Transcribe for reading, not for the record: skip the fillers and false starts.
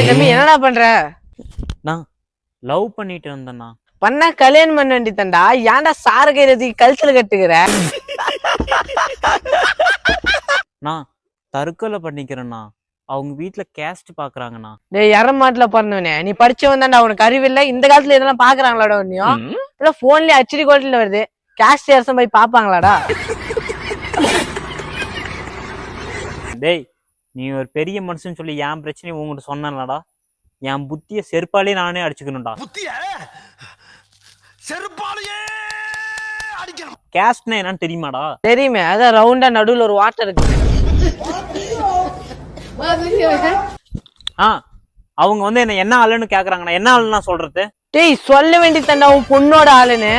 தம்பி என்னடா பண்ற? நான் லவ் பண்ணிட்டு இருந்தேண்ணா. பண்ணா கல்யாணம் பண்ண வேண்டியதான்டா. ஏன்டா சார கைரத்துக்கு கழுத்துல கட்டுக்கிற? நான் தற்கொலை பண்ணிக்கிறேண்ணா. அவங்க வீட்டுல கேஸ்ட் பாக்குறாங்கண்ணா. டேய் எரமாட்டுல பிறந்தவனே, நீ படிச்சவன் தான்டா, உனக்கு அறிவில்லை. இந்த காலத்துல இதெல்லாம் பாக்குறாங்களாடா? ஒன்னியும் இல்ல போன்லயே அச்சடி கோட்டில வருது. கேஸ்ட் ஏசம் போய் பாப்பாங்களாடா? டேய், நீ ஒரு பெரிய மனுஷன் சொல்லி என் பிரச்சனை உங்ககிட்ட சொன்னாடா. என் புத்திய செருப்பாலே நானே அடிச்சுக்கணும்டா. கேஸ்ட்னா என்னன்னு தெரியுமாடா? தெரியுமே, அதான் ரவுண்டா நடுவுல ஒரு வாட்டர் இருக்கு. அவங்க வந்து என்ன ஆளுன்னு கேக்குறாங்கண்ணா. என்ன ஆளுன்னு சொல்றது? டேய் சொல்ல வேண்டியதான்டா உன் பொண்ணோட ஆளுன்னு.